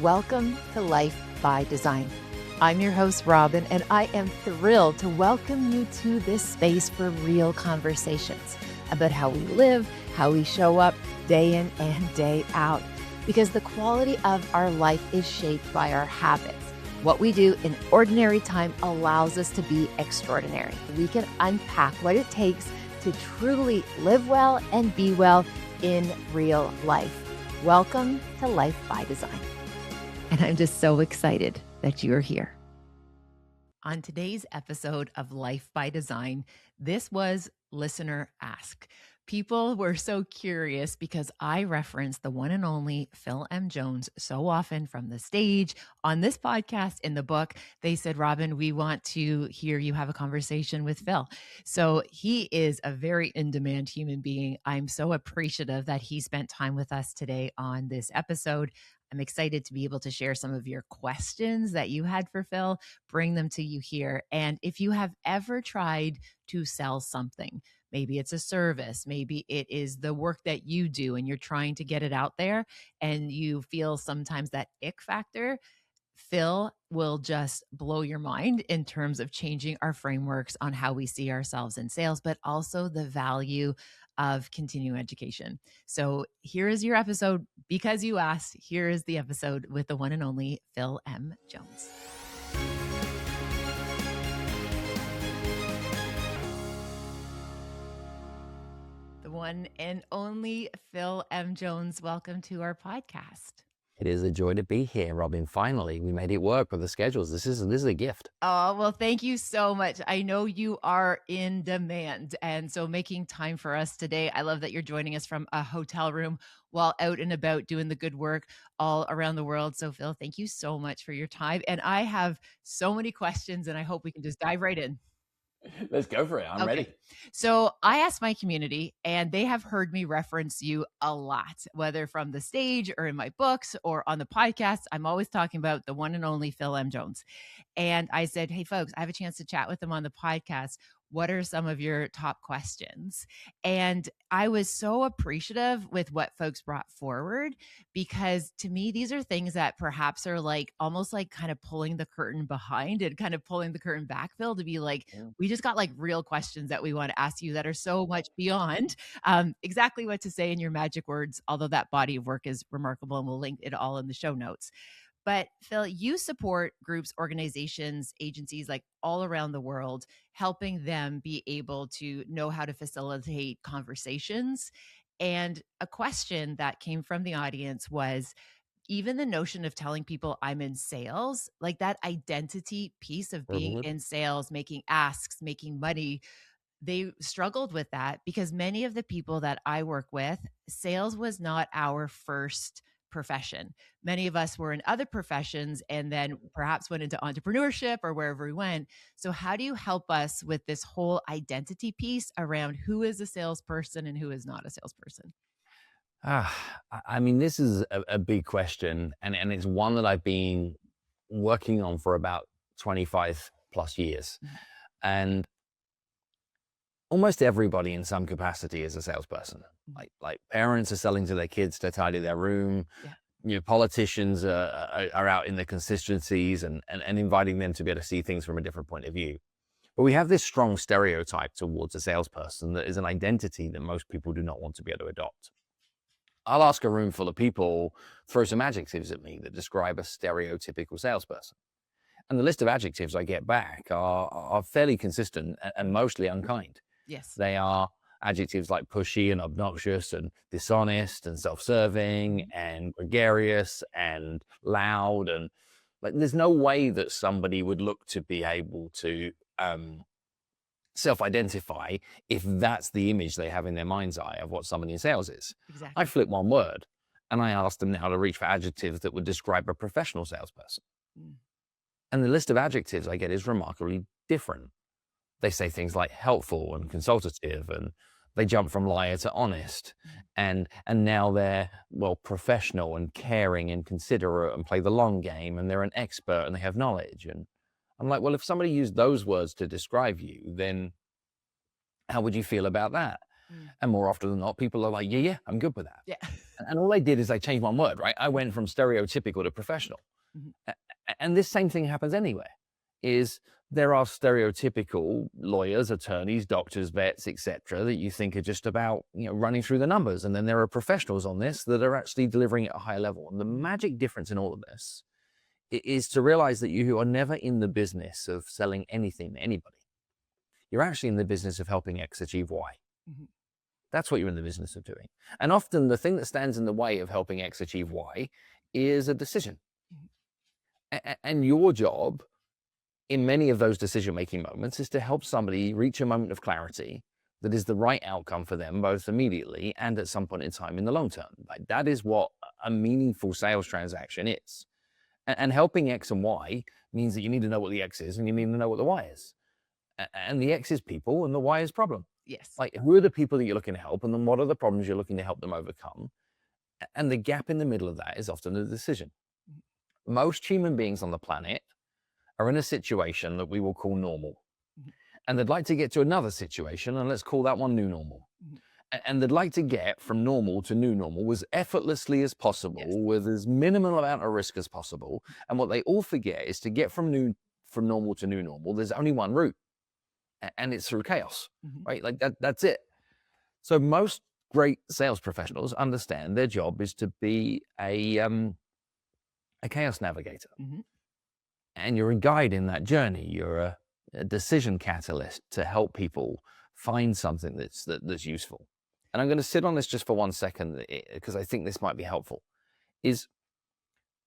Welcome to Life by Design. I'm your host, Robyne, and I am thrilled to welcome you to this space for real conversations about how we live, how we show up day in and day out, because the quality of our life is shaped by our habits. What we do in ordinary time allows us to be extraordinary. We can unpack what it takes to truly live well and be well in real life. Welcome to Life by Design. And I'm just so excited that you're here. On today's episode of Life by Design, this was Listener Ask. People were so curious because I reference the one and only Phil M. Jones so often from the stage, on this podcast, in the book. They said, Robyne, we want to hear you have a conversation with Phil. So he is a very in-demand human being. I'm so appreciative that he spent time with us today on this episode. I'm excited to be able to share some of your questions that you had for Phil, bring them to you here. And if you have ever tried to sell something, maybe it's a service, maybe it is the work that you do and you're trying to get it out there and you feel sometimes that ick factor, Phil will just blow your mind in terms of changing our frameworks on how we see ourselves in sales, but also the value of continuing education. So here is your episode. Because you asked, here is the episode with the one and only Phil M. Jones. The one and only Phil M. Jones, welcome to our podcast. It is a joy to be here, Robyne. Finally, we made it work with the schedules. This is a gift. Oh, well, thank you so much. I know you are in demand. And so making time for us today, I love that you're joining us from a hotel room while out and about doing the good work all around the world. So Phil, thank you so much for your time. And I have so many questions and I hope we can just dive right in. Let's go for it. I'm ready. So I asked my community and they have heard me reference you a lot, whether from the stage or in my books or on the podcast. I'm always talking about the one and only Phil M. Jones. And I said, hey, folks, I have a chance to chat with them on the podcast. What are some of your top questions? And I was so appreciative with what folks brought forward, because to me, these are things that perhaps are like almost like kind of pulling the curtain behind and kind of pulling the curtain back, Phil, to be like, we just got like real questions that we want to ask you that are so much beyond exactly what to say in your magic words, although that body of work is remarkable and we'll link it all in the show notes. But Phil, you support groups, organizations, agencies like all around the world, helping them be able to know how to facilitate conversations. And a question that came from the audience was, even the notion of telling people I'm in sales, like that identity piece of being in sales, making asks, making money, they struggled with that because many of the people that I work with, sales was not our first profession. Many of us were in other professions and then perhaps went into entrepreneurship or wherever we went. So how do you help us with this whole identity piece around who is a salesperson and who is not a salesperson? I mean, this is a big question, and it's one that I've been working on for about 25 plus years. And almost everybody in some capacity is a salesperson. Like parents are selling to their kids to tidy their room. Yeah. You know, politicians are out in the constituencies and inviting them to be able to see things from a different point of view. But we have this strong stereotype towards a salesperson that is an identity that most people do not want to be able to adopt. I'll ask a room full of people, throw some adjectives at me that describe a stereotypical salesperson. And the list of adjectives I get back are fairly consistent and mostly unkind. Yes. They are adjectives like pushy and obnoxious and dishonest and self-serving and gregarious and loud. And like, there's no way that somebody would look to be able to self-identify if that's the image they have in their mind's eye of what somebody in sales is. Exactly. I flip one word and I ask them now to reach for adjectives that would describe a professional salesperson. And the list of adjectives I get is remarkably different. They say things like helpful and consultative, and they jump from liar to honest. And now they're, well, professional and caring and considerate and play the long game, and they're an expert and they have knowledge. And I'm like, well, if somebody used those words to describe you, then how would you feel about that? And more often than not, people are like, yeah, I'm good with that. Yeah. And all I did is I changed one word, right? I went from stereotypical to professional. Mhm. And this same thing happens anywhere, is there are stereotypical lawyers, attorneys, doctors, vets, etc., that you think are just about, running through the numbers. And then there are professionals on this that are actually delivering at a high level. And the magic difference in all of this is to realize that you are never in the business of selling anything to anybody. You're actually in the business of helping X achieve Y. Mhm. That's what you're in the business of doing. And often the thing that stands in the way of helping X achieve Y is a decision. And your job in many of those decision-making moments is to help somebody reach a moment of clarity that is the right outcome for them, both immediately and at some point in time in the long term. Like, that is what a meaningful sales transaction is. And helping X and Y means that you need to know what the X is and you need to know what the Y is. And the X is people and the Y is problem. Yes. Like, who are the people that you're looking to help, and then what are the problems you're looking to help them overcome? And the gap in the middle of that is often a decision. Most human beings on the planet are in a situation that we will call normal. And they'd like to get to another situation, and let's call that one new normal. And they'd like to get from normal to new normal as effortlessly as possible, Yes. with as minimal amount of risk as possible. And what they all forget is to get from normal to new normal, there's only one route, and it's through chaos, right? Like that's it. So most great sales professionals understand their job is to be a chaos navigator. And you're a guide in that journey. You're a decision catalyst to help people find something that's useful. And I'm going to sit on this just for 1 second, because I think this might be helpful. Is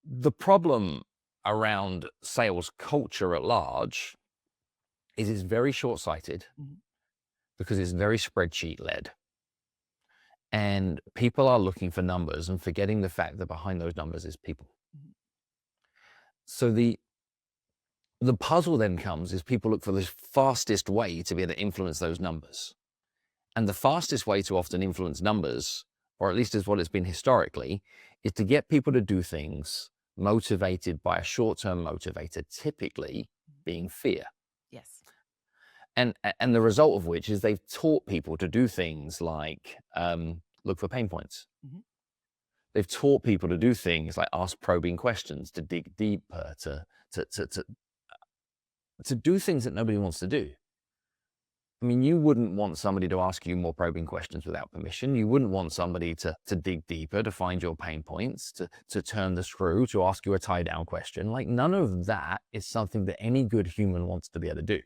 the problem around sales culture at large is it's very short-sighted because it's very spreadsheet-led. And people are looking for numbers and forgetting the fact that behind those numbers is people. So the puzzle then comes is people look for the fastest way to be able to influence those numbers. And the fastest way to often influence numbers, or at least is what it's been historically, is to get people to do things motivated by a short-term motivator, typically being fear. Yes. And the result of which is they've taught people to do things like look for pain points. They've taught people to do things like ask probing questions, to dig deeper, to do things that nobody wants to do. I mean, you wouldn't want somebody to ask you more probing questions without permission. You wouldn't want somebody to dig deeper, to find your pain points, to turn the screw, to ask you a tie-down question. Like, none of that is something that any good human wants to be able to do.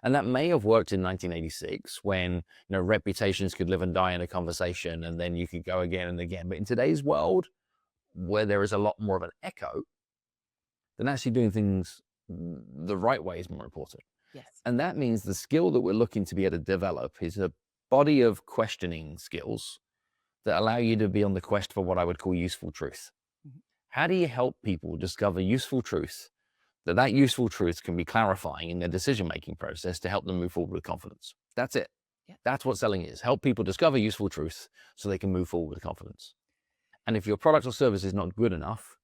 And that may have worked in 1986 when, reputations could live and die in a conversation, and then you could go again and again. But in today's world, where there is a lot more of an echo, then actually doing things the right way is more important. Yes. And that means the skill that we're looking to be able to develop is a body of questioning skills that allow you to be on the quest for what I would call useful truth. How do you help people discover useful truth, that useful truth can be clarifying in their decision-making process to help them move forward with confidence? That's it. Yeah. That's what selling is. Help people discover useful truth so they can move forward with confidence. And if your product or service is not good enough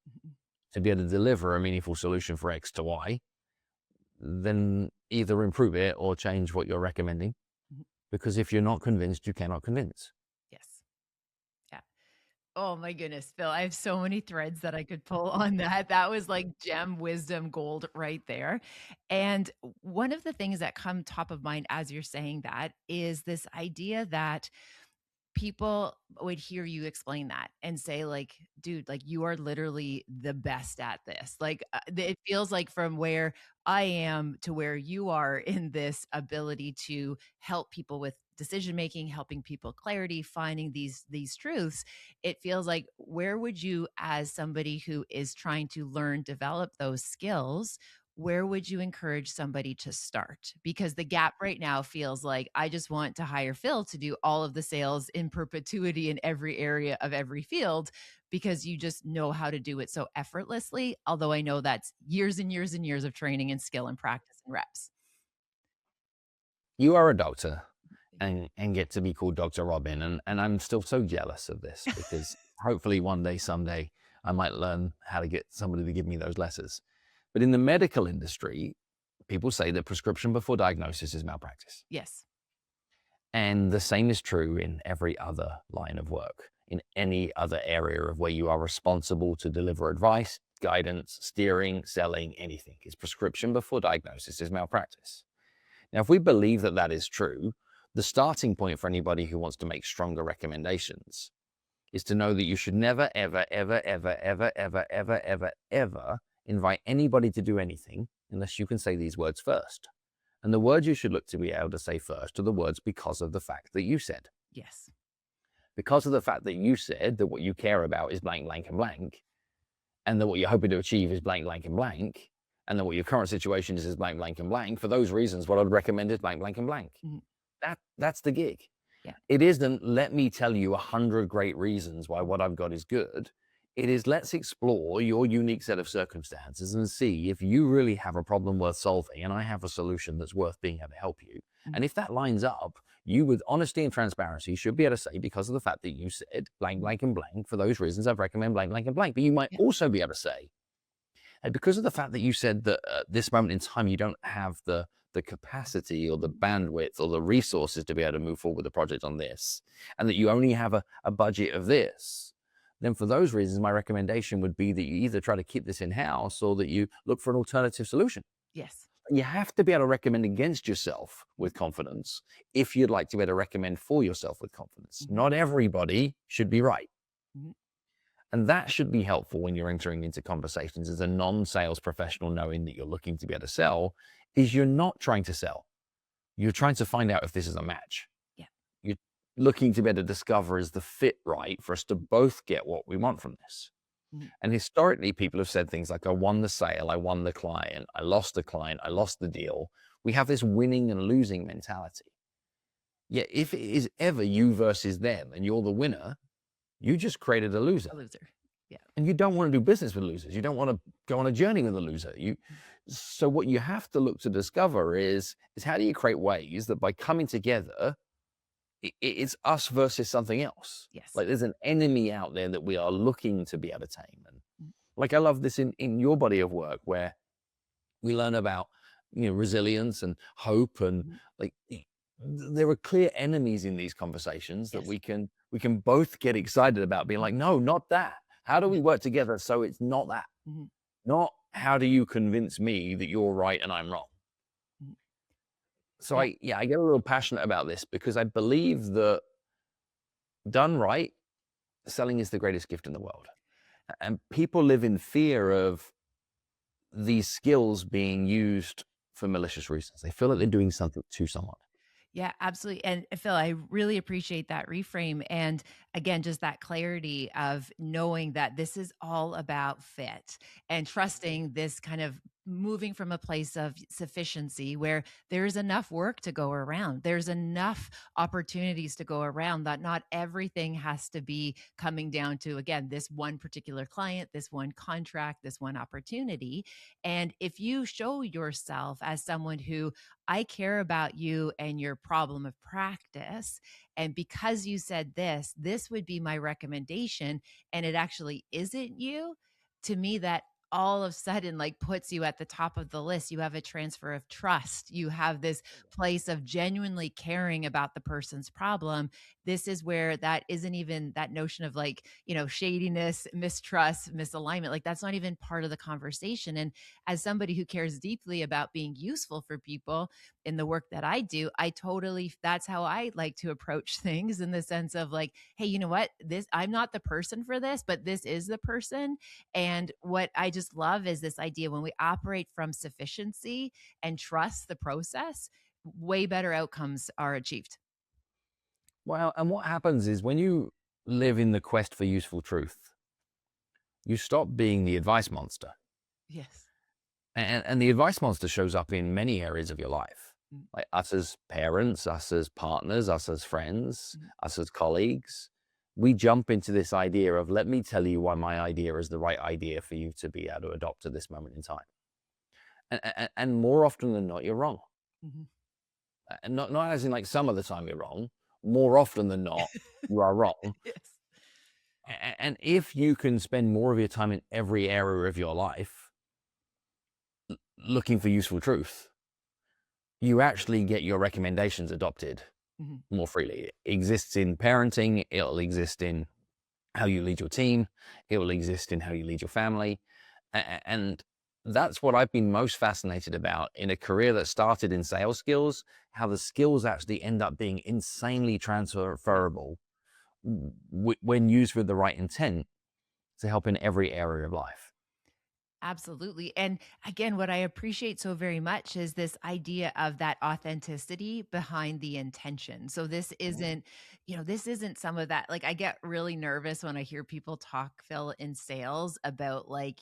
to be able to deliver a meaningful solution for X to Y, then either improve it or change what you're recommending. Because if you're not convinced, you cannot convince. Yes. Yeah. Oh my goodness, Phil, I have so many threads that I could pull on that. That was like gem wisdom gold right there. And one of the things that come top of mind as you're saying that is this idea that people would hear you explain that and say like, dude, like you are literally the best at this. Like it feels like from where I am to where you are in this ability to help people with decision making, helping people clarity, finding these truths, it feels like where would you, as somebody who is trying to learn, develop those skills, where would you encourage somebody to start? Because the gap right now feels like I just want to hire Phil to do all of the sales in perpetuity in every area of every field because you just know how to do it so effortlessly. Although I know that's years and years and years of training and skill and practice and reps. You are a doctor and get to be called Dr. Robyne. And I'm still so jealous of this because hopefully one day, someday, I might learn how to get somebody to give me those letters. But in the medical industry, people say that prescription before diagnosis is malpractice. Yes. And the same is true in every other line of work, in any other area of where you are responsible to deliver advice, guidance, steering, selling, anything. It's prescription before diagnosis is malpractice. Now, if we believe that that is true, the starting point for anybody who wants to make stronger recommendations is to know that you should never, ever, ever, ever, ever, ever, ever, ever, ever invite anybody to do anything unless you can say these words first. And the words you should look to be able to say first are the words because of the fact that you said. Yes. Because of the fact that you said that what you care about is blank, blank, and blank, and that what you're hoping to achieve is blank, blank, and blank, and that what your current situation is blank, blank, and blank. For those reasons, what I'd recommend is blank, blank, and blank. That's the gig. Yeah. It isn't, let me tell you 100 great reasons why what I've got is good. It is, let's explore your unique set of circumstances and see if you really have a problem worth solving and I have a solution that's worth being able to help you. And if that lines up, you with honesty and transparency should be able to say, because of the fact that you said blank, blank, and blank, for those reasons, I'd recommend blank, blank, and blank. But you might also be able to say, and because of the fact that you said that at this moment in time, you don't have the capacity or the bandwidth or the resources to be able to move forward with the project on this, and that you only have a budget of this, then for those reasons, my recommendation would be that you either try to keep this in-house or that you look for an alternative solution. Yes. You have to be able to recommend against yourself with confidence if you'd like to be able to recommend for yourself with confidence. Not everybody should be right. And that should be helpful when you're entering into conversations as a non-sales professional, knowing that you're looking to be able to sell, is you're not trying to sell. You're trying to find out if this is a match. Yeah. You're looking to be able to discover, is the fit right for us to both get what we want from this? And historically, people have said things like, I won the sale, I won the client, I lost the client, I lost the deal. We have this winning and losing mentality. Yet if it is ever you versus them and you're the winner, you just created a loser. A loser. Yeah. And you don't want to do business with losers. You don't want to go on a journey with a loser. So what you have to look to discover is how do you create ways that by coming together, it's us versus something else. Yes. Like there's an enemy out there that we are looking to be able to tame. And like I love this in your body of work where we learn about, resilience and hope, and like there are clear enemies in these conversations that we can both get excited about, being like, no, not that. How do we work together so it's not that? Not how do you convince me that you're right and I'm wrong? So I get a little passionate about this because I believe that done right, selling is the greatest gift in the world. And people live in fear of these skills being used for malicious reasons. They feel like they're doing something to someone. Yeah, absolutely. And Phil, I really appreciate that reframe. And again, just that clarity of knowing that this is all about fit and trusting this kind of moving from a place of sufficiency where there's enough work to go around. There's enough opportunities to go around that not everything has to be coming down to, again, this one particular client, this one contract, this one opportunity. And if you show yourself as someone who, I care about you and your problem of practice, and because you said this would be my recommendation, and it actually isn't you, to me, that all of a sudden like puts you at the top of the list. You have a transfer of trust. You have this place of genuinely caring about the person's problem. This is where that isn't even that notion of like, shadiness, mistrust, misalignment. Like that's not even part of the conversation. And as somebody who cares deeply about being useful for people in the work that I do, that's how I like to approach things, in the sense of like, hey, you know what? I'm not the person for this, but this is the person. And what I just love is this idea when we operate from sufficiency and trust the process, way better outcomes are achieved. Well, and what happens is when you live in the quest for useful truth, you stop being the advice monster. Yes. And the advice monster shows up in many areas of your life, like us as parents, us as partners, us as friends, us as colleagues. We jump into this idea of, let me tell you why my idea is the right idea for you to be able to adopt at this moment in time. And more often than not, you're wrong. And not as in like some of the time you're wrong. More often than not, you are wrong. Yes. And if you can spend more of your time in every area of your life looking for useful truth, you actually get your recommendations adopted Mhm. more freely. It exists in parenting. It'll exist in how you lead your team. It will exist in how you lead your family. And that's what I've been most fascinated about in a career that started in sales skills, how the skills actually end up being insanely transferable when used with the right intent to help in every area of life. Absolutely. And again, what I appreciate so very much is this idea of that authenticity behind the intention. So this isn't, this isn't some of that. Like I get really nervous when I hear people talk, Phil, in sales about like,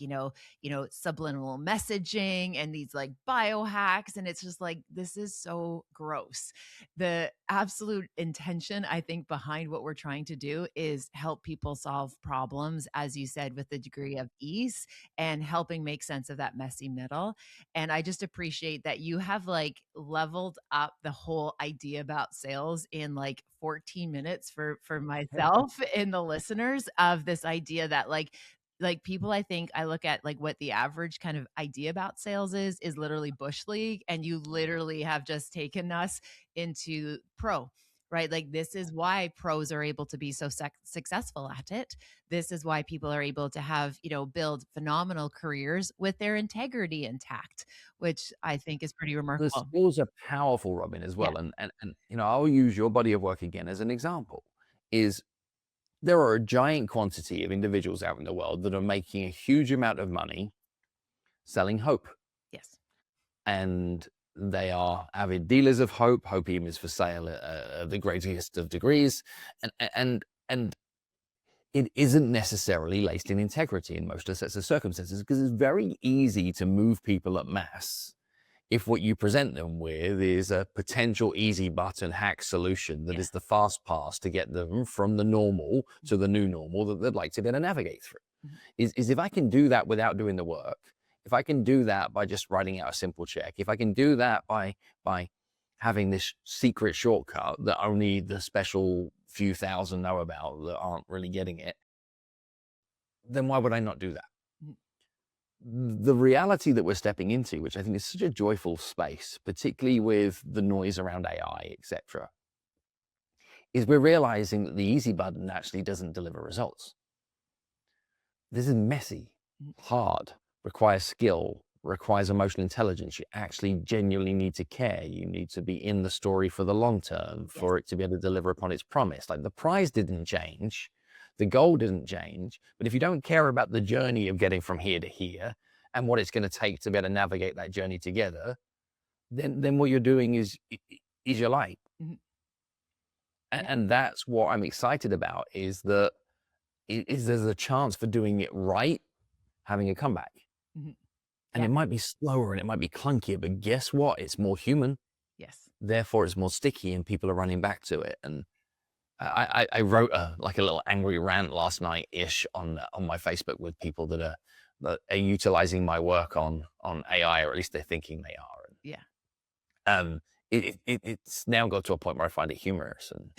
subliminal messaging and these like biohacks. And it's just like, this is so gross. The absolute intention, I think, behind what we're trying to do is help people solve problems, as you said, with a degree of ease and helping make sense of that messy middle. And I just appreciate that you have like leveled up the whole idea about sales in like 14 minutes for myself and the listeners of this idea that like people I think I look at like what the average kind of idea about sales is literally bush league, and you literally have just taken us into pro, right? Like this is why pros are able to be so successful at it. This is why people are able to have, build phenomenal careers with their integrity intact, which I think is pretty The remarkable. skills are powerful, Robin, as Yeah. well. And I'll use your body of work again as an example. Is there are a giant quantity of individuals out in the world that are making a huge amount of money selling hope. Yes. And they are avid dealers of hope. Hopium is for sale at the greatest of degrees. And it isn't necessarily laced in integrity in most sets of circumstances, because it's very easy to move people at mass if what you present them with is a potential easy button hack solution that Yeah. is the fast pass to get them from the normal to the new normal that they'd like to be able to navigate through. Mhm. Is if I can do that without doing the work, if I can do that by just writing out a simple check, if I can do that by having this secret shortcut that only the special few thousand know about that aren't really getting it, then why would I not do that? Mhm. The reality that we're stepping into, which I think is such a joyful space, particularly with the noise around AI, etc., is we're realizing that the easy button actually doesn't deliver results. This is messy, Mhm. hard, requires skill, requires emotional intelligence. You actually genuinely need to care. You need to be in the story for the long term Yes. for it to be able to deliver upon its promise. Like the prize didn't change, the goal didn't change, but if you don't care about the journey of getting from here to here and what it's going to take to be able to navigate that journey together, then what you're doing is your life. Mhm. Yeah. And that's what I'm excited about, is that is there's a chance for doing it right, having a comeback. Mhm. And Yeah. it might be slower and it might be clunkier, but guess what? It's more human. Yes. Therefore, it's more sticky and people are running back to it. And I wrote like a little angry rant last night ish on my Facebook with people that are utilizing my work on AI, or at least they're thinking they are. Yeah. And it's now got to a point where I find it humorous. And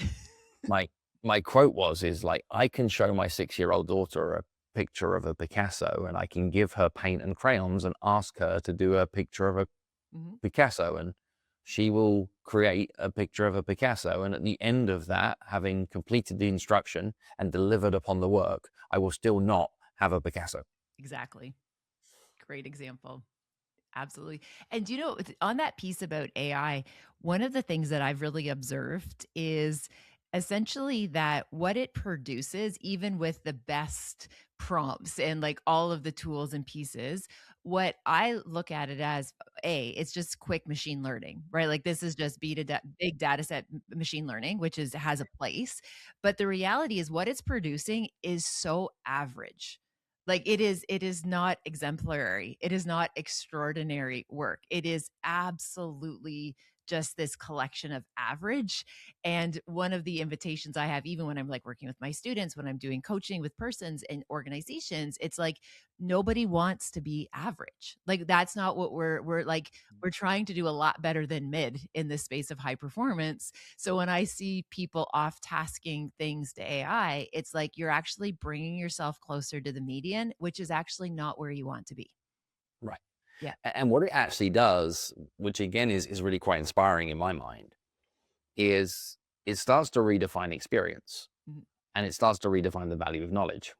my my quote is like, I can show my 6-year-old daughter a picture of a Picasso, and I can give her paint and crayons and ask her to do a picture of a Mhm. Picasso, and she will create a picture of a Picasso. And at the end of that, having completed the instruction and delivered upon the work, I will still not have a Picasso. Exactly. Great example. Absolutely. And on that piece about AI, one of the things that I've really observed is essentially that what it produces, even with the best prompts and like all of the tools and pieces, what I look at it as, it's just quick machine learning, right? Like this is just big data set machine learning, which has a place. But the reality is what it's producing is so average. Like it is not exemplary. It is not extraordinary work. It is absolutely just this collection of average. And one of the invitations I have, even when I'm like working with my students, when I'm doing coaching with persons and organizations, it's like nobody wants to be average. Like that's not what we're like, we're trying to do a lot better than mid in this space of high performance. So when I see people off tasking things to AI, it's like you're actually bringing yourself closer to the median, which is actually not where you want to be. Right. Yeah. And what it actually does, which again is really quite inspiring in my mind, is it starts to redefine experience, Mhm. and it starts to redefine the value of knowledge.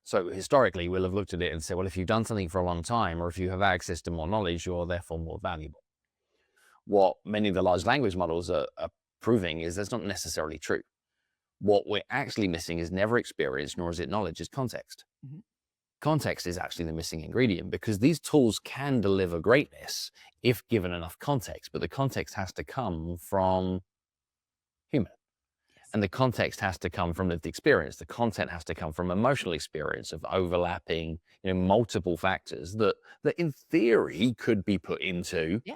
So historically, we'll have looked at it and said, well, if you've done something for a long time, or if you have access to more knowledge, you're therefore more valuable. What many of the large language models are proving is that's not necessarily true. What we're actually missing is never experience, nor is it knowledge, it's context. Mhm. Context is actually the missing ingredient, because these tools can deliver greatness if given enough context, but the context has to come from human. Yes. And the context has to come from lived experience. The content has to come from emotional experience of overlapping, multiple factors that in theory could be put into, Yeah.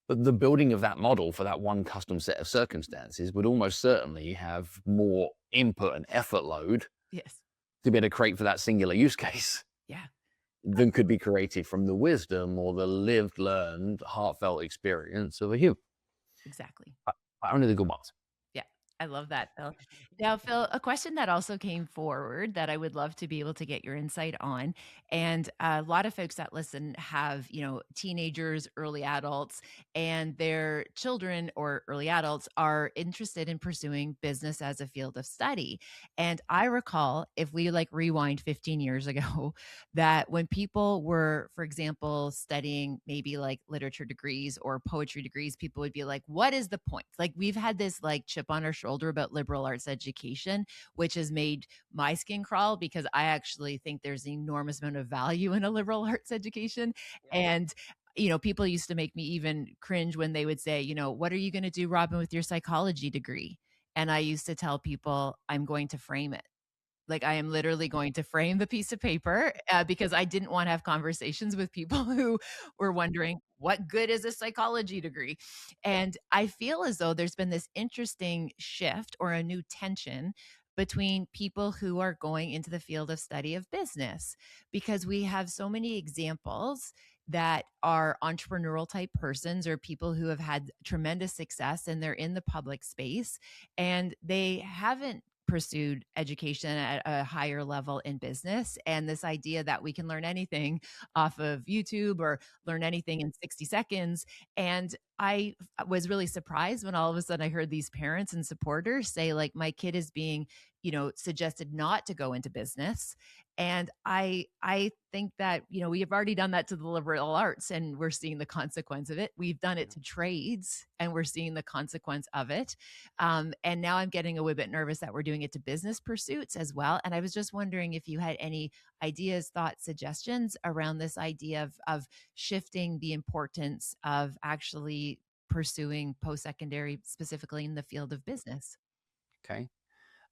but the building of that model for that one custom set of circumstances would almost certainly have more input and effort load Yes. to be able to create for that singular use case Yeah. than could be created from the wisdom or the lived, learned, heartfelt experience of a human. Exactly. Only the good ones. Yeah, I love that, Phil. Now, Phil, a question that also came forward that I would love to be able to get your insight on, and a lot of folks that listen have, teenagers, early adults, and their children or early adults are interested in pursuing business as a field of study. And I recall, if we like rewind 15 years ago, that when people were, for example, studying maybe like literature degrees or poetry degrees, people would be like, what is the point? Like, we've had this like chip on our shoulder about liberal arts education, which has made my skin crawl because I actually think there's an enormous amount of value in a liberal arts education. And people used to make me even cringe when they would say, what are you going to do, Robyne, with your psychology degree? And I used to tell people, I'm going to frame it. Like, I am literally going to frame the piece of paper, because I didn't wanna have conversations with people who were wondering, "What good is a psychology degree?" And I feel as though there's been this interesting shift or a new tension between people who are going into the field of study of business, because we have so many examples that are entrepreneurial type persons or people who have had tremendous success and they're in the public space, and they haven't pursued education at a higher level in business. And this idea that we can learn anything off of YouTube or learn anything in 60 seconds. And I was really surprised when all of a sudden I heard these parents and supporters say, like, my kid is being, suggested not to go into business. And I think that, we have already done that to the liberal arts and we're seeing the consequence of it. We've done it to trades and we're seeing the consequence of it. And now I'm getting a wee bit nervous that we're doing it to business pursuits as well. And I was just wondering if you had any ideas, thoughts, suggestions around this idea of shifting the importance of actually pursuing post-secondary, specifically in the field of business. Okay.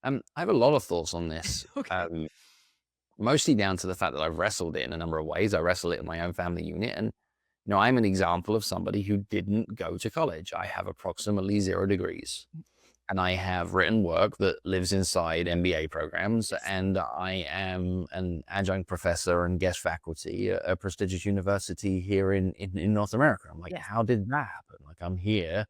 I have a lot of thoughts on this, Okay. mostly down to the fact that I've wrestled it in a number of ways. I wrestle it in my own family unit, and I'm an example of somebody who didn't go to college. I have approximately 0 degrees, and I have written work that lives inside MBA programs, Yes. and I am an adjunct professor and guest faculty at a prestigious university here in North America. I'm like, Yes. how did that happen? Like, I'm here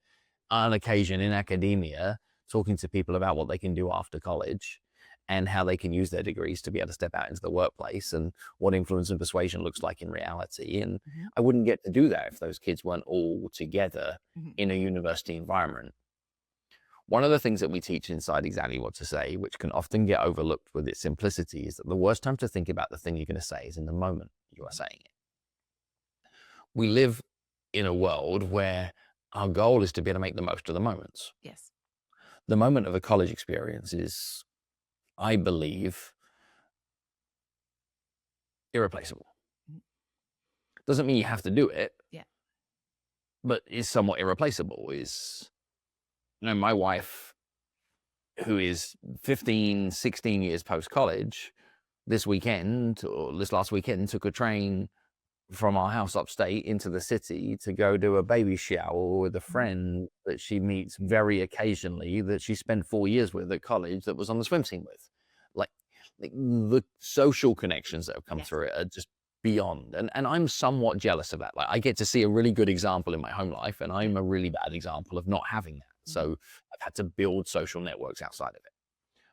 on occasion in academia talking to people about what they can do after college and how they can use their degrees to be able to step out into the workplace and what influence and persuasion looks like in reality. And Mhm. I wouldn't get to do that if those kids weren't all together Mhm. in a university environment. One of the things that we teach inside Exactly What to Say, which can often get overlooked with its simplicity, is that the worst time to think about the thing you're going to say is in the moment you are saying it. We live in a world where our goal is to be able to make the most of the moments. Yes. The moment of a college experience is, I believe, irreplaceable. Mhm. Doesn't mean you have to do it, Yeah. but is somewhat irreplaceable. My wife, who is 15, 16 years post-college, this last weekend, took a train from our house upstate into the city to go do a baby shower with a Mhm. friend that she meets very occasionally, that she spent 4 years with at college, that was on the swim team with. Like, the social connections that have come Yes. through it are just beyond. And I'm somewhat jealous of that. Like, I get to see a really good example in my home life, and I'm a really bad example of not having that. Mhm. So I've had to build social networks outside of it.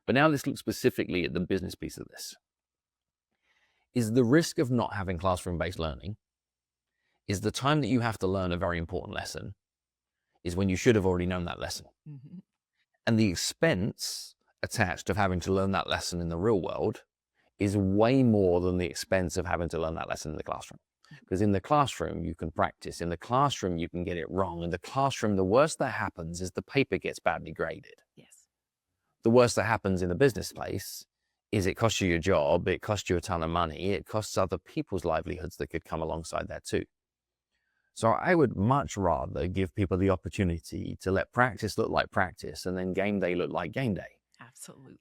But now let's look specifically at the business piece of this. Is the risk of not having classroom-based learning is the time that you have to learn a very important lesson is when you should have already known that lesson. Mm-hmm. And the expense attached of having to learn that lesson in the real world is way more than the expense of having to learn that lesson in the classroom. Because in the classroom, you can practice. In the classroom, you can get it wrong. In the classroom, the worst that happens is the paper gets badly graded. Yes. The worst that happens in the business space is it costs you your job, it costs you a ton of money, it costs other people's livelihoods that could come alongside that too. So I would much rather give people the opportunity to let practice look like practice and then game day look like game day. Absolutely.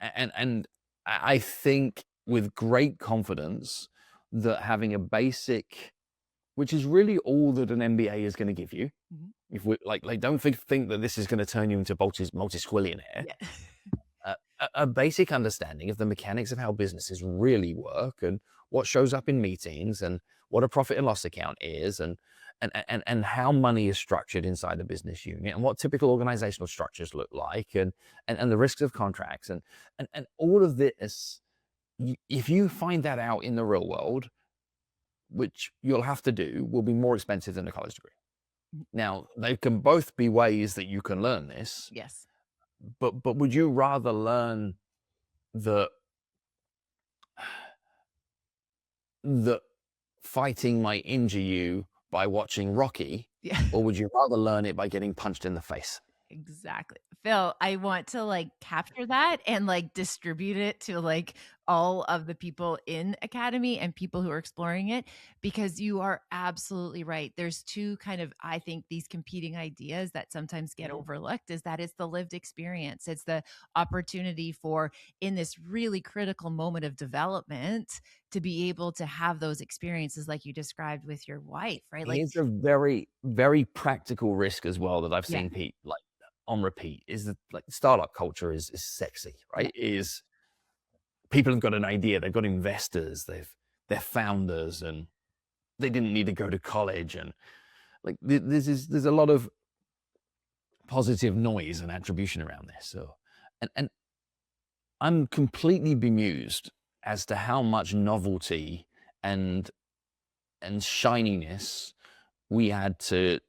And I think with great confidence that having a basic, which is really all that an MBA is going to give you. Mm-hmm. If we like don't think that this is going to turn you into multi-squillionaire. Yeah. A basic understanding of the mechanics of how businesses really work and what shows up in meetings and what a profit and loss account is and how money is structured inside a business unit and what typical organizational structures look like and the risks of contracts and all of this. If you find that out in the real world, which you'll have to do, will be more expensive than a college degree. Now, they can both be ways that you can learn this. Yes. But would you rather learn that fighting might injure you by watching Rocky? Yeah. Or would you rather learn it by getting punched in the face? Exactly. Phil, I want to like capture that and like distribute it to like all of the people in Academy and people who are exploring it, because you are absolutely right. There's two kind of, I think, these competing ideas that sometimes get overlooked is that it's the lived experience. It's the opportunity for, in this really critical moment of development, to be able to have those experiences like you described with your wife, right? Like, Here's a very, very practical risk as well that I've seen yeah. like on repeat is that like startup culture is sexy, right? Yeah. Is people have got an idea, they've got investors, they're founders, and they didn't need to go to college, and like there's a lot of positive noise and attribution around this. So, and I'm completely bemused as to how much novelty and shininess we add to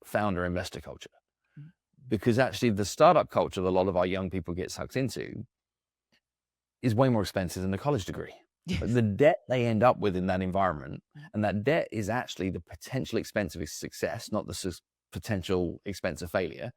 founder investor culture. Because actually the startup culture that a lot of our young people get sucked into is way more expensive than a college degree. Yes. But the debt they end up with in that environment, and that debt is actually the potential expense of success, not the potential expense of failure,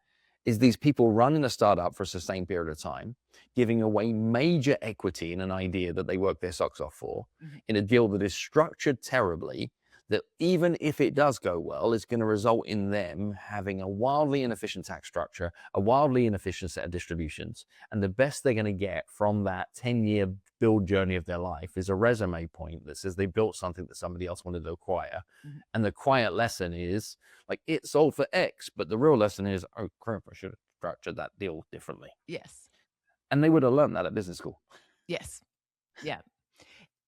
is these people running a startup for a sustained period of time, giving away major equity in an idea that they work their socks off for, in a deal that is structured terribly, that even if it does go well, it's going to result in them having a wildly inefficient tax structure, a wildly inefficient set of distributions. And the best they're going to get from that 10-year build journey of their life is a resume point that says they built something that somebody else wanted to acquire. And the quiet lesson is like, it sold for X, but the real lesson is, oh crap, I should have structured that deal differently. Yes. And they would have learned that at business school. Yes. Yeah.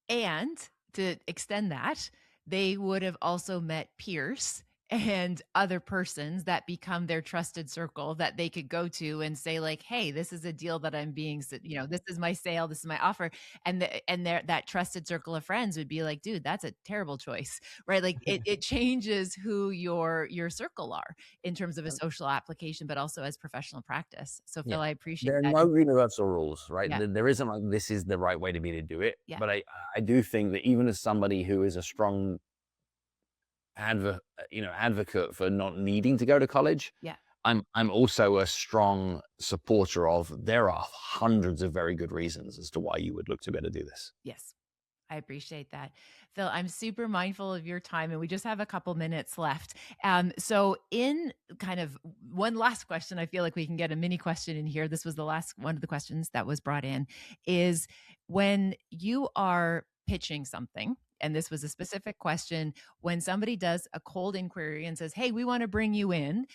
And to extend that, they would have also met peers and other persons that become their trusted circle that they could go to and say like, hey, this is a deal that I'm being, this is my sale, this is my offer. And that trusted circle of friends would be like, dude, that's a terrible choice, right? Like it changes who your circle are in terms of a social application, but also as professional practice. So Phil, I appreciate there are that. no universal rules, right? Yeah. There isn't like, this is the right way to be to do it. Yeah. But I do think that even as somebody who is a strong advocate for not needing to go to college, yeah, I'm also a strong supporter of, there are hundreds of very good reasons as to why you would look to better do this. Yes. I appreciate that. Phil, I'm super mindful of your time and we just have a couple minutes left. So in kind of one last question, I feel like we can get a mini question in here. This was the last one of the questions that was brought in, is when you are pitching something, and this was a specific question, when somebody does a cold inquiry and says, hey, we want to bring you in,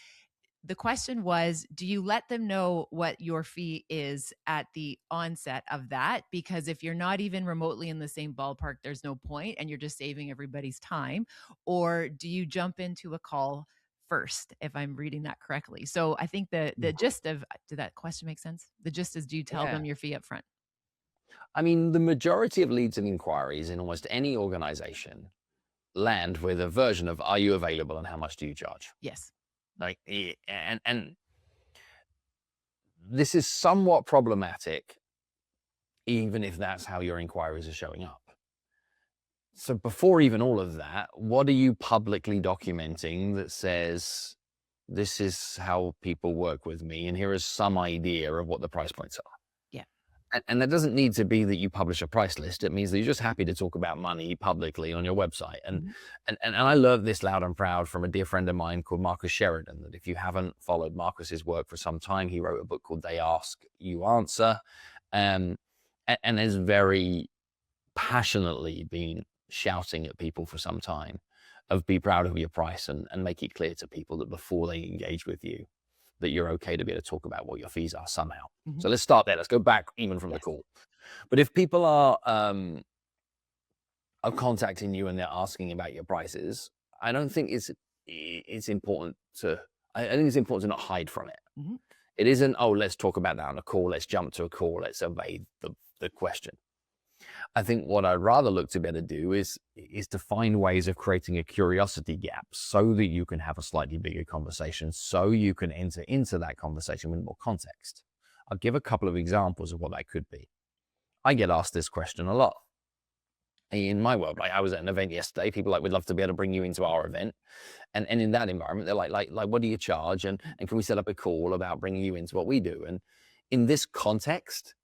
the question was, do you let them know what your fee is at the onset of that? Because if you're not even remotely in the same ballpark, there's no point and you're just saving everybody's time. Or do you jump into a call first, if I'm reading that correctly? So I think the gist of, did that question make sense? The gist is, do you tell them your fee up front? I mean, the majority of leads and inquiries in almost any organization, land with a version of, are you available and how much do you charge? Yes. Like, and this is somewhat problematic, even if that's how your inquiries are showing up. So before even all of that, what are you publicly documenting that says, this is how people work with me, and here is some idea of what the price points are? Yeah. And that doesn't need to be that you publish a price list. It means that you're just happy to talk about money publicly on your website. And I learned this loud and proud from a dear friend of mine called Marcus Sheridan, that if you haven't followed Marcus's work for some time, he wrote a book called They Ask, You Answer, and has very passionately been shouting at people for some time of be proud of your price and make it clear to people that before they engage with you, that you're okay to be able to talk about what your fees are somehow. So let's start there. Let's go back even from the call. But if people are contacting you and they're asking about your prices, I don't think it's important to, I think it's important to not hide from it. It isn't, oh, let's talk about that on a call. Let's jump to a call. Let's evade the question. I think what I'd rather look to be able to do is to find ways of creating a curiosity gap so that you can have a slightly bigger conversation, so you can enter into that conversation with more context. I'll give a couple of examples of what that could be. I get asked this question a lot in my world. Like, I was at an event yesterday. People like, we'd love to be able to bring you into our event. And in that environment, they're like, what do you charge? And can we set up a call about bringing you into what we do? And in this context,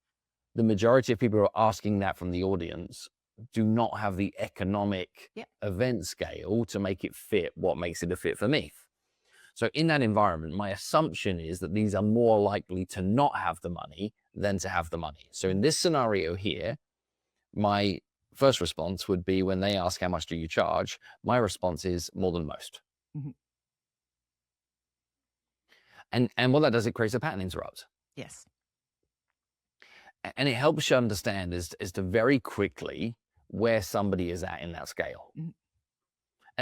the majority of people who are asking that from the audience do not have the economic event scale to make it fit what makes it a fit for me. So in that environment, my assumption is that these are more likely to not have the money than to have the money. So in this scenario here, my first response would be, when they ask how much do you charge, my response is more than most. And what that does, it creates a pattern interrupt. Yes. And it helps you understand as to very quickly where somebody is at in that scale.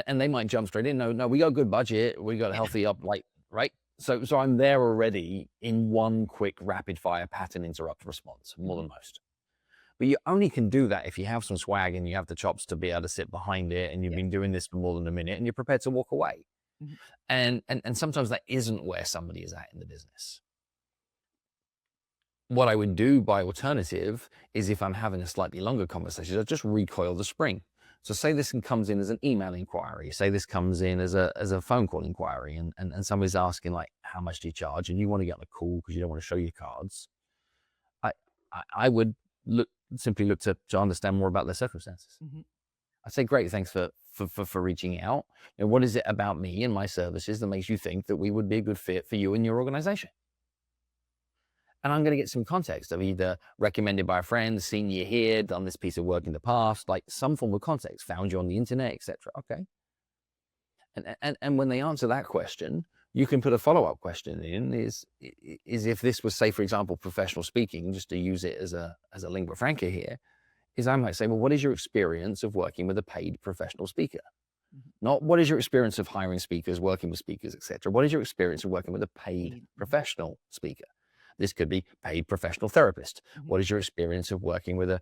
And they might jump straight in. No, we got a good budget. We got a healthy up, like, right? So I'm there already in one quick rapid fire pattern interrupt response, more than most. But you only can do that if you have some swag and you have the chops to be able to sit behind it, and you've been doing this for more than a minute and you're prepared to walk away. And sometimes that isn't where somebody is at in the business. What I would do by alternative is, if I'm having a slightly longer conversation, I'll just recoil the spring. So say this comes in as an email inquiry, say this comes in as a phone call inquiry, and somebody's asking, like, how much do you charge? And you want to get on a call because you don't want to show your cards. I would simply look to understand more about their circumstances. I'd say, great, thanks for reaching out. You know, what is it about me and my services that makes you think that we would be a good fit for you and your organization? And I'm going to get some context of either recommended by a friend, seen you here, done this piece of work in the past, like some form of context, found you on the internet, etc. Okay. And when they answer that question, you can put a follow-up question in, is if this was, say, for example, professional speaking, just to use it as a lingua franca here, is I might say, well, what is your experience of working with a paid professional speaker? Not what is your experience of hiring speakers, working with speakers, etc. What is your experience of working with a paid professional speaker? This could be paid professional therapist. What is your experience of working with a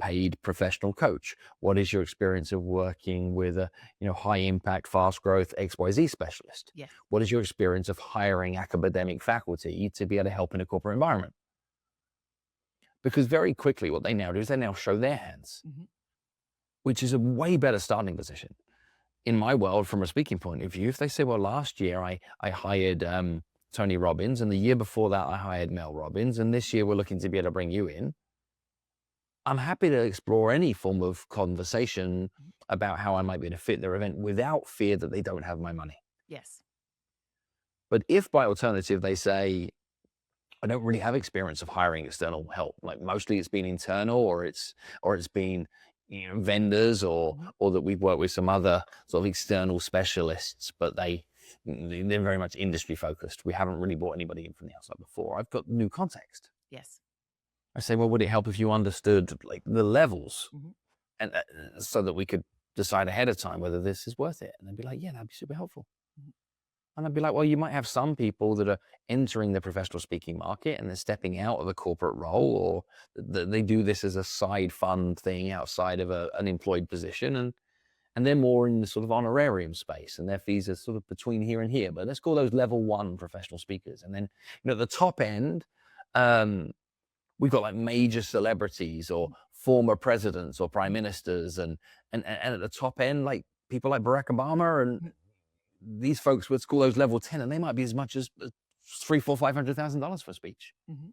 paid professional coach? What is your experience of working with a, high impact, fast growth XYZ specialist? Yes. What is your experience of hiring academic faculty to be able to help in a corporate environment? Because very quickly what they now do is they now show their hands, which is a way better starting position. In my world, from a speaking point of view, if they say, well, last year I hired Tony Robbins, and the year before that I hired Mel Robbins, and this year we're looking to be able to bring you in, I'm happy to explore any form of conversation about how I might be able to fit their event without fear that they don't have my money. Yes. But if by alternative they say, I don't really have experience of hiring external help, like mostly it's been internal, or it's been vendors, or that we've worked with some other sort of external specialists, but they're very much industry focused. We haven't really brought anybody in from the outside before. I've got new context. Yes. I say, well, would it help if you understood like the levels, and so that we could decide ahead of time whether this is worth it? And they'd be like, yeah, that'd be super helpful. And I'd be like, well, you might have some people that are entering the professional speaking market and they're stepping out of a corporate role, or they do this as a side fund thing outside of an employed position. And they're more in the sort of honorarium space, and their fees are sort of between here and here. But let's call those level 1 professional speakers. And then, at the top end, we've got like major celebrities or former presidents or prime ministers, and at the top end, like people like Barack Obama, and these folks would call those level 10, and they might be as much as $300,000, $400,000, $500,000 for a speech. Mm-hmm.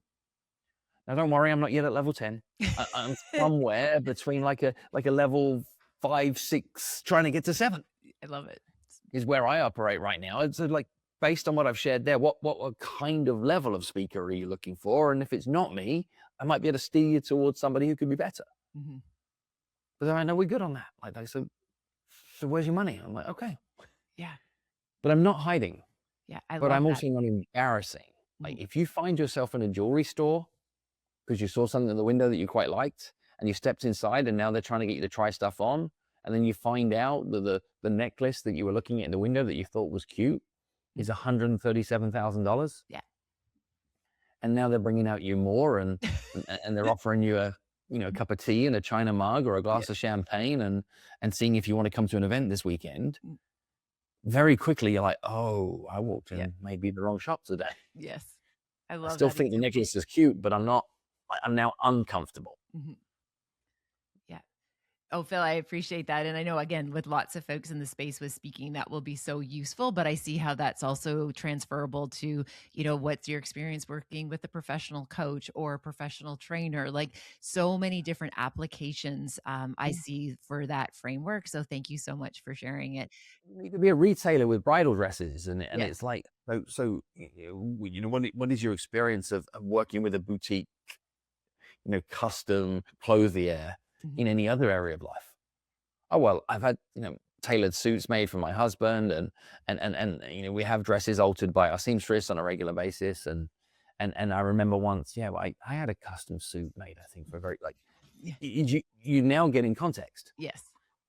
Now, don't worry, I'm not yet at level 10. I'm somewhere between like a level 5, 6, trying to get to 7. I love it. Is where I operate right now. It's like, based on what I've shared there, what kind of level of speaker are you looking for? And if it's not me, I might be able to steer you towards somebody who could be better. Mm-hmm. But then I know we're good on that. Like they said, so where's your money? I'm like, okay. Yeah. But I'm not hiding. Yeah. But I'm also not embarrassing. Like if you find yourself in a jewelry store because you saw something in the window that you quite liked, and you stepped inside, and now they're trying to get you to try stuff on, and then you find out that the necklace that you were looking at in the window that you thought was cute is $137,000. Yeah. And now they're bringing out you more, and they're offering you a cup of tea and a China mug or a glass of champagne, and seeing if you want to come to an event this weekend. Very quickly, you're like, oh, I walked in maybe the wrong shop today. Yes. I love I still that think the necklace is cute, but I'm now uncomfortable. Mm-hmm. Yeah. Oh, Phil, I appreciate that. And I know, again, with lots of folks in the space with speaking, that will be so useful, but I see how that's also transferable to, what's your experience working with a professional coach or a professional trainer, like so many different applications I see for that framework. So thank you so much for sharing it. You could be a retailer with bridal dresses, and it's like, so what is your experience of working with a boutique, custom clothier in any other area of life? Oh, well, I've had, tailored suits made for my husband, and we have dresses altered by our seamstress on a regular basis. And I remember once, I had a custom suit made, I think, for a very, you now get in context. Yes.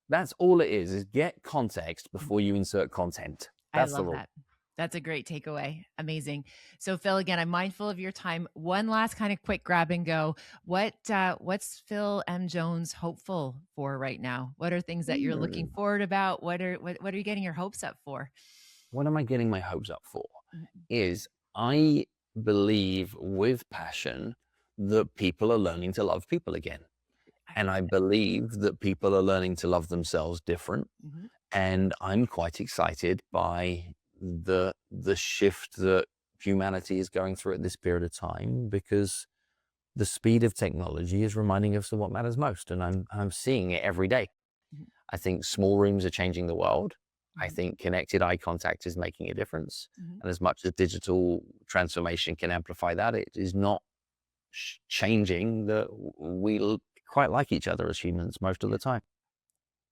That's all it is get context before you insert content. That's I love that. That's a great takeaway. Amazing. So Phil, again, I'm mindful of your time. One last kind of quick grab and go. What's Phil M. Jones hopeful for right now? What are things that you're looking forward about? What are you getting your hopes up for? What am I getting my hopes up for? Is I believe with passion that people are learning to love people again. And I believe that people are learning to love themselves different. And I'm quite excited by the shift that humanity is going through at this period of time, because the speed of technology is reminding us of what matters most. And I'm seeing it every day. I think small rooms are changing the world. I think connected eye contact is making a difference. And as much as digital transformation can amplify that, it is not changing that we quite like each other as humans most of the time.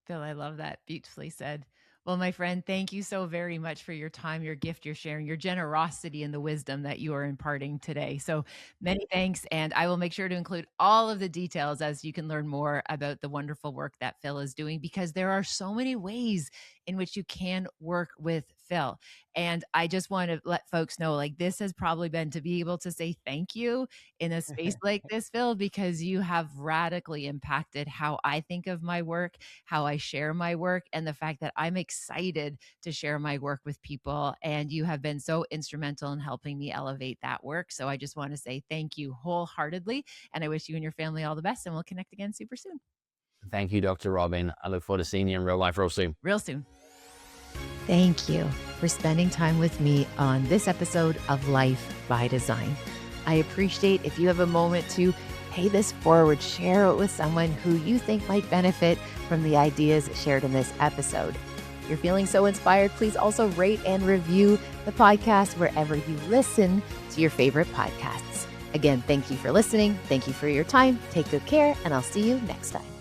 Phil, I love that. Beautifully said. Well, my friend, thank you so very much for your time, your gift, your sharing, your generosity, and the wisdom that you are imparting today. So many thanks. And I will make sure to include all of the details as you can learn more about the wonderful work that Phil is doing, because there are so many ways in which you can work with Phil. And I just want to let folks know, like, this has probably been to be able to say thank you in a space like this, Phil, because you have radically impacted how I think of my work, how I share my work, and the fact that I'm excited to share my work with people. And you have been so instrumental in helping me elevate that work. So I just want to say thank you wholeheartedly. And I wish you and your family all the best, and we'll connect again super soon. Thank you, Dr. Robyne. I look forward to seeing you in real life real soon. Real soon. Thank you for spending time with me on this episode of Life by Design. I appreciate if you have a moment to pay this forward, share it with someone who you think might benefit from the ideas shared in this episode. If you're feeling so inspired, please also rate and review the podcast wherever you listen to your favorite podcasts. Again, thank you for listening. Thank you for your time. Take good care, and I'll see you next time.